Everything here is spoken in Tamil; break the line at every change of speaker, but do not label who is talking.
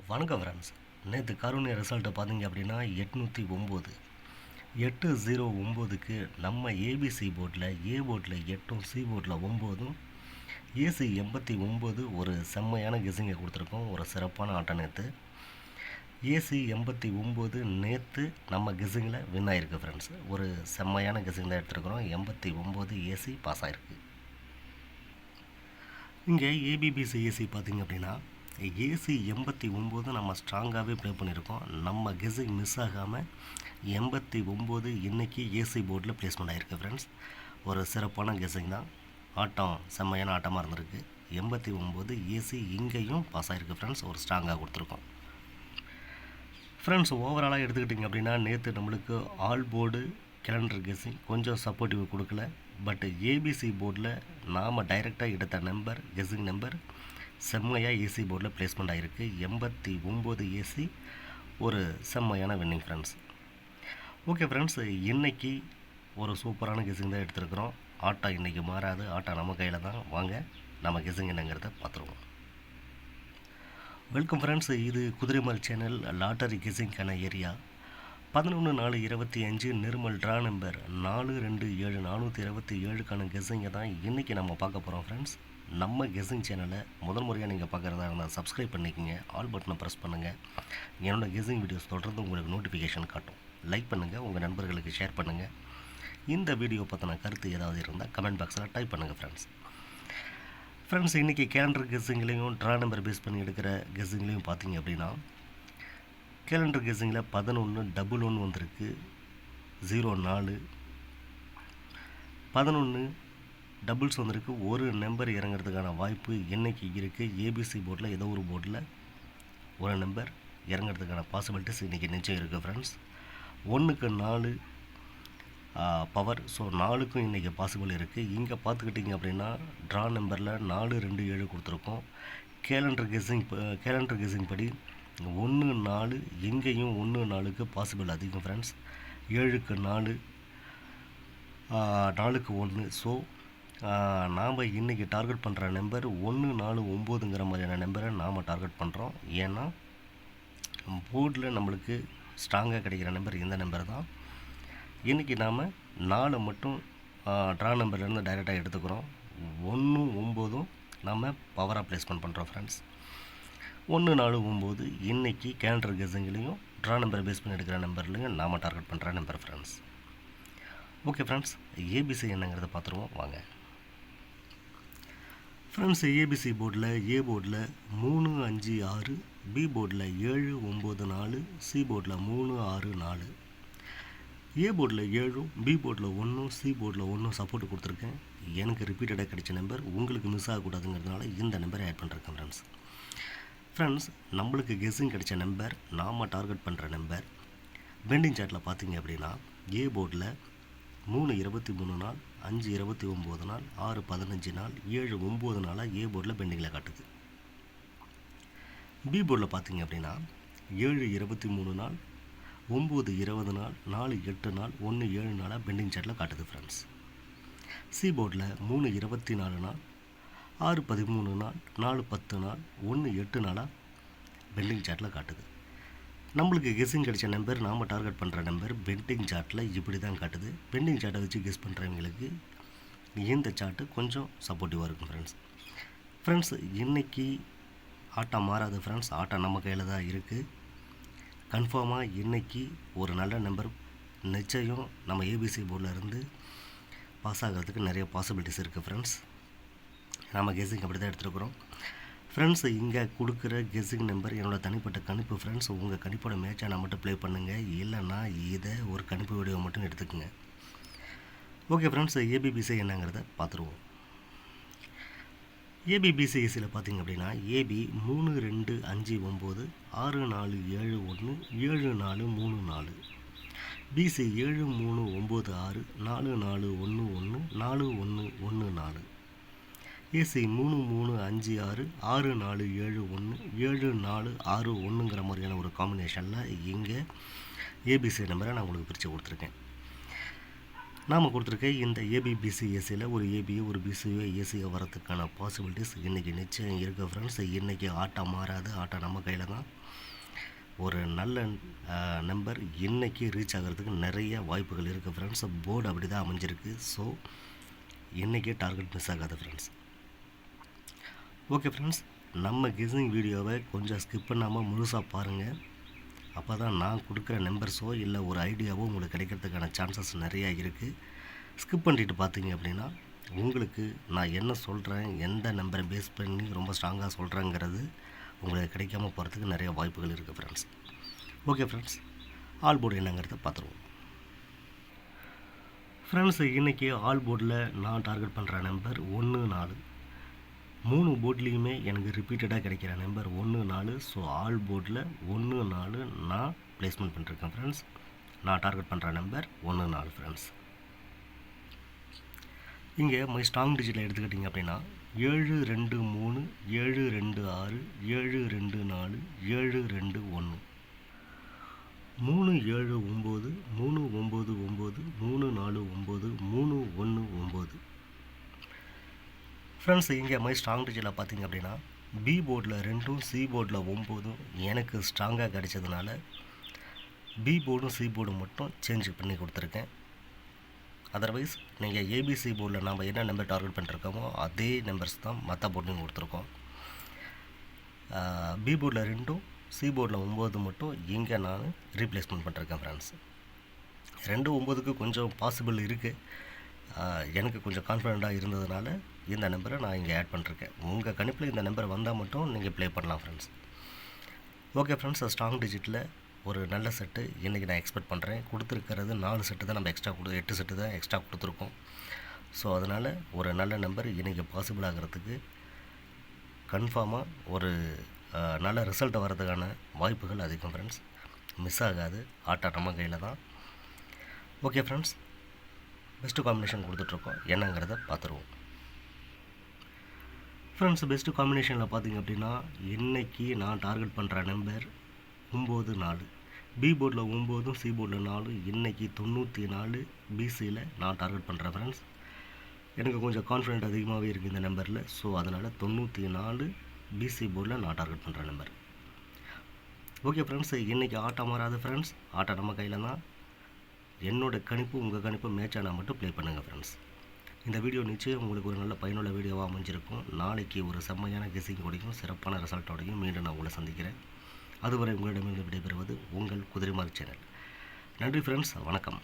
வணக்கம் ஃப்ரெண்ட்ஸ். நேற்று கருணை ரிசல்ட்டை பார்த்தீங்க அப்படின்னா 809 809க்கு நம்ம ஏபிசி போர்டில் ஏ போர்டில் 8ம் சி போர்டில் 9ம் ஏசி 89 ஒரு செம்மையான கெஸிங்கை கொடுத்துருக்கோம். ஒரு சிறப்பான ஆட்டம் நேற்று ஏசி 89 நேற்று நம்ம கெஸிங்கில் வின் ஆகிருக்கு ஃப்ரெண்ட்ஸ். ஒரு செம்மையான கெஸிங் தான் எடுத்துருக்குறோம். 89 ஏசி பாஸ் ஆகிருக்கு. இங்கே ஏபிபிசி ஏசி பார்த்திங்க அப்படின்னா ஏசி 89 நம்ம ஸ்ட்ராங்காகவே ப்ளே பண்ணியிருக்கோம். நம்ம கெஸிங் மிஸ் ஆகாமல் 89 இன்றைக்கி ஏசி போர்டில் ப்ளேஸ்மெண்ட் ஆகிருக்கு ஃப்ரெண்ட்ஸ். ஒரு சிறப்பான கெஸிங் தான். ஆட்டம் செம்மையான ஆட்டமாக இருந்திருக்கு. 89 ஏசி இங்கேயும் பாஸ் ஆகிருக்கு ஃப்ரெண்ட்ஸ். ஒரு ஸ்ட்ராங்காக கொடுத்துருக்கோம் ஃப்ரெண்ட்ஸ். ஓவராலாக எடுத்துக்கிட்டிங்க அப்படின்னா நேற்று நம்மளுக்கு ஆல் போர்டு கேலண்டர் கெஸிங் கொஞ்சம் சப்போர்ட்டிவ் கொடுக்கல. பட் ஏபிசி போர்டில் நாம் டைரெக்டாக எடுத்த நம்பர் கெஸிங் நம்பர் செம்மையாக ஏசி போர்டில் ப்ளேஸ்மெண்ட் ஆகிருக்கு. 89 ஏசி ஒரு செம்மையான வின்னிங் ஃப்ரெண்ட்ஸ். ஓகே ஃப்ரெண்ட்ஸ், இன்றைக்கி ஒரு சூப்பரான கெஸிங் தான் எடுத்துருக்குறோம். ஆட்டா இன்றைக்கி மாறாது. ஆட்டா நம்ம கையில் தான். வாங்க நம்ம கெஸிங் என்னங்கிறத பார்த்துருவோம். Welcome friends. இது குதிரைமல் சேனல் லாட்டரி கெஸிங்கான ஏரியா. 11/4/25 நிர்மல் ட்ரா நம்பர் 427 427க்கான கெஸிங்கை தான் இன்றைக்கி நம்ம பார்க்க போகிறோம் ஃப்ரெண்ட்ஸ். நம்ம கெஸிங் சேனலை முதல் முறையாக நீங்கள் பார்க்குறதா இருந்தால் சப்ஸ்கிரைப் பண்ணிக்கோங்க. ஆல் பட்டனை ப்ரெஸ் பண்ணுங்கள். என்னோடய கெஸிங் வீடியோஸ் தொடர்ந்து உங்களுக்கு நோட்டிஃபிகேஷன் காட்டும். லைக் பண்ணுங்கள், உங்கள் நண்பர்களுக்கு ஷேர் பண்ணுங்கள். இந்த வீடியோ பற்றின கருத்து ஏதாவது இருந்தால் கமெண்ட் பாக்ஸில் டைப் பண்ணுங்கள் ஃப்ரெண்ட்ஸ். இன்றைக்கி கேலண்டர் கெஸிங்லேயும் ட்ரா நம்பர் பேஸ் பண்ணி எடுக்கிற கெஸிங்லேயும் பார்த்தீங்க அப்படின்னா கேலண்டர் கெஸிங்கில் 1111 வந்திருக்கு. 04 11 டபுள்ஸ் வந்திருக்கு. ஒரு நம்பர் இறங்கிறதுக்கான வாய்ப்பு இன்றைக்கி இருக்குது. ஏபிசி போர்டில் ஏதோ ஒரு போர்டில் ஒரு நம்பர் இறங்கிறதுக்கான பாசிபிலிட்டிஸ் இன்றைக்கி நிச்சயம் இருக்குது ஃப்ரெண்ட்ஸ். 1க்கு 4 பவர். ஸோ 4க்கும் இன்றைக்கி பாசிபிள் இருக்குது. இங்கே பார்த்துக்கிட்டிங்க அப்படின்னா ட்ரா நம்பரில் 427 கொடுத்துருக்கோம். கேலண்டர் கெஸிங் படி 1-4 எங்கேயும் 1-4க்கு பாசிபிள் அதிகம் ஃப்ரெண்ட்ஸ். 7க்கு 4 4க்கு 1. ஸோ நாம் இன்றைக்கி டார்கெட் பண்ணுற நம்பர் 149ங்கிற மாதிரியான நம்பரை நாம் டார்கெட் பண்ணுறோம். ஏன்னா போர்டில் நம்மளுக்கு ஸ்ட்ராங்காக கிடைக்கிற நம்பர் இந்த நம்பர் தான். இன்றைக்கி நாம் 4 மட்டும் ட்ரா நம்பர்லேருந்து டைரெக்டாக எடுத்துக்கிறோம். 1-9 நாம் பவராக ப்ளேஸ்மெண்ட் பண்ணுறோம் ஃப்ரெண்ட்ஸ். 1-4-9 இன்றைக்கி கேலண்டர் கெஸிங்லேயும் ட்ரா நம்பரை பேஸ் பண்ணி எடுக்கிற நம்பர்லையும் நாம் டார்கெட் பண்ணுற number friends. Okay friends, ABC என்னங்கிறத பார்த்துருவோம் வாங்க ஃப்ரெண்ட்ஸ். ஏபிசி போர்டில் ஏ போர்டில் 3-5-6, பி போர்டில் 7-9-4, சி போர்டில் 3-6-4. ஏ போர்டில் 7ம் பி போர்டில் 1ம் சி போர்டில் 1ம் சப்போர்ட் கொடுத்துருக்கேன். எனக்கு ரிப்பீட்டடாக கிடைச்ச நம்பர் உங்களுக்கு மிஸ் ஆகக்கூடாதுங்கிறதுனால இந்த நம்பரை ஆட் பண்ணுறேன் ஃப்ரெண்ட்ஸ். நம்மளுக்கு கெஸிங் கிடைச்ச நம்பர் நாம் டார்கெட் பண்ணுற நம்பர் பெண்டிங் சார்ட்டில் பார்த்தீங்க அப்படின்னா ஏ போர்டில் 3-23 நாள், 5-29 நாள், 6-15 நாள், 7-9 நாளாக ஏ போர்டில் பெண்டிங்கில் காட்டுது. பி போர்டில் பார்த்தீங்க அப்படின்னா 7-23 நாள், 9-20 நாள், 4-8 நாள், 1-7 நாளாக பெண்டிங் சார்ட்டில் காட்டுது ஃப்ரெண்ட்ஸ். சி போர்டில் 3-24 நாள், 6-13 நாள், 4-10 நாள், 1-8 நாளாக பெண்டிங் சார்ட்டில் காட்டுது. நம்மளுக்கு கெஸிங் கிடைச்ச நம்பர் நாம் டார்கெட் பண்ணுற நம்பர் பெண்டிங் சார்ட்டில் இப்படி தான் காட்டுது. பெண்டிங் சார்ட்டை வச்சு கெஸ் பண்ணுறவங்களுக்கு இந்த சார்ட்டு கொஞ்சம் சப்போர்ட்டிவாக இருக்கும் ஃப்ரெண்ட்ஸ். இன்றைக்கி ஆட்டா மாறாது ஃப்ரெண்ட்ஸ். ஆட்டா நம்ம கையில் தான் இருக்குது. கன்ஃபார்மாக இன்றைக்கி ஒரு நல்ல நம்பர் நிச்சயம் நம்ம ஏபிசி போர்டில் இருந்து பாஸ் ஆகிறதுக்கு நிறைய பாசிபிலிட்டிஸ் இருக்குது ஃப்ரெண்ட்ஸ். நம்ம கெஸிங் அப்படி தான் எடுத்துருக்குறோம் ஃப்ரெண்ட்ஸ். இங்கே கொடுக்குற கெஸிங் நம்பர் என்னோடய தனிப்பட்ட கணிப்பு ஃப்ரெண்ட்ஸ். உங்கள் கணிப்போட மேட்சாக நான் மட்டும் ப்ளே பண்ணுங்கள். இல்லைன்னா இதை ஒரு கணிப்பு வீடியோ மட்டும் எடுத்துக்கோங்க. ஓகே ஃப்ரெண்ட்ஸ், ஏபிபிசி என்னங்கிறத பார்த்துருவோம். ஏபிபிசிஎஸ்சியில் பார்த்தீங்க அப்படின்னா ஏபி 3-2-5-9 6-4-7-1 7-4-3-4, பிசி 7-3-9-6 4-4-1-1 4-1-1-4, ஏசி 3-3-5-6 6-4-7-1 7-4-6-1ங்கிற மாதிரியான ஒரு காம்பினேஷனில் இங்கே ஏபிசி நம்பரை நான் உங்களுக்கு பிரித்து கொடுத்துருக்கேன். நாம் கொடுத்துருக்க இந்த ஏபிபிசி ஏசியில் ஒரு ஏபியோ ஒரு பிசியோ ஏசியோ வரதுக்கான பாசிபிலிட்டிஸ் இன்றைக்கி நிச்சயம் இருக்குது ஃப்ரெண்ட்ஸ். இன்றைக்கி ஆட்டம் மாறாது, ஆட்டம் நம்ம கையில் தான். ஒரு நல்ல நம்பர் இன்றைக்கி ரீச் ஆகிறதுக்கு நிறைய வாய்ப்புகள் இருக்குது ஃப்ரெண்ட்ஸ். போர்டு அப்படி தான் அமைஞ்சிருக்கு. ஸோ இன்றைக்கி டார்கெட் மிஸ் ஆகாது ஃப்ரெண்ட்ஸ். ஓகே ஃப்ரெண்ட்ஸ், நம்ம கெஸ்ஸிங் வீடியோவை கொஞ்சம் ஸ்கிப் பண்ணாமல் முழுசாக பாருங்கள். அப்போ தான் நான் கொடுக்குற நம்பர்ஸோ இல்லை ஒரு ஐடியாவோ உங்களுக்கு கிடைக்கிறதுக்கான சான்சஸ் நிறையா இருக்குது. ஸ்கிப் பண்ணிட்டு பார்த்தீங்க அப்படின்னா உங்களுக்கு நான் என்ன சொல்கிறேன், எந்த நம்பரை பேஸ் பண்ணி ரொம்ப ஸ்ட்ராங்காக சொல்கிறேங்கிறது உங்களுக்கு கிடைக்காம போகிறதுக்கு நிறைய வாய்ப்புகள் இருக்குது friends. Okay friends, all board என்னங்கிறத பார்த்துருவோம். ஃப்ரெண்ட்ஸ், இன்றைக்கி ஆல் போர்டில் நான் டார்கெட் பண்ணுற நம்பர் 1 4. 3 போர்ட்லேயுமே எனக்கு ரிப்பீட்டடாக கிடைக்கிற நம்பர் 1 4. ஸோ ஆல் போர்டில் 1 4 நான் ப்ளேஸ்மெண்ட் பண்ணிருக்கேன் ஃப்ரெண்ட்ஸ். நான் டார்கெட் பண்ணுற நம்பர் 1 4 ஃப்ரெண்ட்ஸ். இங்கே மை ஸ்ட்ராங் டிஜிட்டில் எடுத்துக்கிட்டிங்க அப்படின்னா 7 2 3 7 2 6 7 2 4 7 2 1 3 7 9 3 9 9 3 4 9 3 1 9. ஃப்ரெண்ட்ஸ், இங்கே மை ஸ்ட்ராங் டிஜிட்டில் பார்த்தீங்க அப்படின்னா பி போர்டில் 2ம் சி போர்டில் 9ம் எனக்கு ஸ்ட்ராங்காக கிடைச்சதுனால பி போர்டும் சி போர்டும் மட்டும் சேஞ்ச் பண்ணி கொடுத்துருக்கேன். அதர்வைஸ் நீங்கள் ஏபிசி போர்டில் நம்ம என்ன நம்பர் டார்கெட் பண்ணிருக்கோமோ அதே நம்பர்ஸ் தான் மற்ற போர்ட்லையும் கொடுத்துருக்கோம். பி போர்டில் 2ம் சி போர்டில் 9 மட்டும் இங்கே நான் ரீப்ளேஸ்மெண்ட் பண்ணிருக்கேன் ஃப்ரெண்ட்ஸ். 2 9க்கு கொஞ்சம் பாசிபிள் இருக்குது. எனக்கு கொஞ்சம் கான்ஃபிடெண்ட்டாக இருந்ததுனால இந்த நம்பரை நான் இங்கே ஆட் பண்ணிருக்கேன். உங்கள் கணிப்பில் இந்த நம்பர் வந்தால் மட்டும் நீங்கள் ப்ளே பண்ணலாம் ஃப்ரெண்ட்ஸ். ஓகே ஃப்ரெண்ட்ஸ், ஸ்ட்ராங் டிஜிட்டில் ஒரு நல்ல செட்டு இன்றைக்கி நான் எக்ஸ்பெக்ட் பண்ணுறேன். கொடுத்துருக்கிறது 4 செட்டு தான், நம்ம எக்ஸ்ட்ரா 8 செட்டு தான் எக்ஸ்ட்ரா கொடுத்துருக்கோம். ஸோ அதனால் ஒரு நல்ல நம்பர் இன்றைக்கி பாசிபிள் ஆகிறதுக்கு கன்ஃபார்மாக ஒரு நல்ல ரிசல்ட் வர்றதுக்கான வாய்ப்புகள் அதிகம் ஃப்ரெண்ட்ஸ். மிஸ் ஆகாது, ஆட்டா நம்ம கையில் தான். ஓகே ஃப்ரெண்ட்ஸ், பெஸ்ட்டு காம்பினேஷன் கொடுத்துட்ருக்கோம், என்னங்கிறத பார்த்துருவோம். ஃப்ரெண்ட்ஸ், பெஸ்ட்டு காம்பினேஷனில் பார்த்திங்க அப்படின்னா இன்றைக்கி நான் டார்கெட் பண்ணுற நம்பர் 9 4. பி போர்டில் 9ம் சி போர்டில் 4. இன்றைக்கி 94 பிசியில் நான் டார்கெட் பண்ணுறேன் ஃப்ரெண்ட்ஸ். எனக்கு கொஞ்சம் கான்ஃபிடென்ட் அதிகமாகவே இருக்குது இந்த நம்பரில். ஸோ அதனால் 94 பிசி போர்டில் நான் டார்கெட் பண்ணுற நம்பர். ஓகே ஃப்ரெண்ட்ஸ், இன்றைக்கி ஆட்டம் மாறாது ஃப்ரெண்ட்ஸ், ஆட்டம் நம்ம கையில் தான். என்னோடய கணிப்பு உங்கள் கணிப்பு மேட்ச் ஆனால் மட்டும் ப்ளே பண்ணுங்கள் ஃப்ரெண்ட்ஸ். இந்த வீடியோ நிச்சயம் உங்களுக்கு ஒரு நல்ல பயனுள்ள வீடியோவாக அமைஞ்சிருக்கும். நாளைக்கு ஒரு செம்மையான கெஸ்ஸிங் கூடையும் சிறப்பான ரிசல்ட்டோடையும் மீண்டும் நான் உங்களை சந்திக்கிறேன். அதுவரை உங்களிடமிருந்து விடைபெறுவது உங்கள் குதிரைமாரி சேனல். நன்றி ஃப்ரெண்ட்ஸ், வணக்கம்.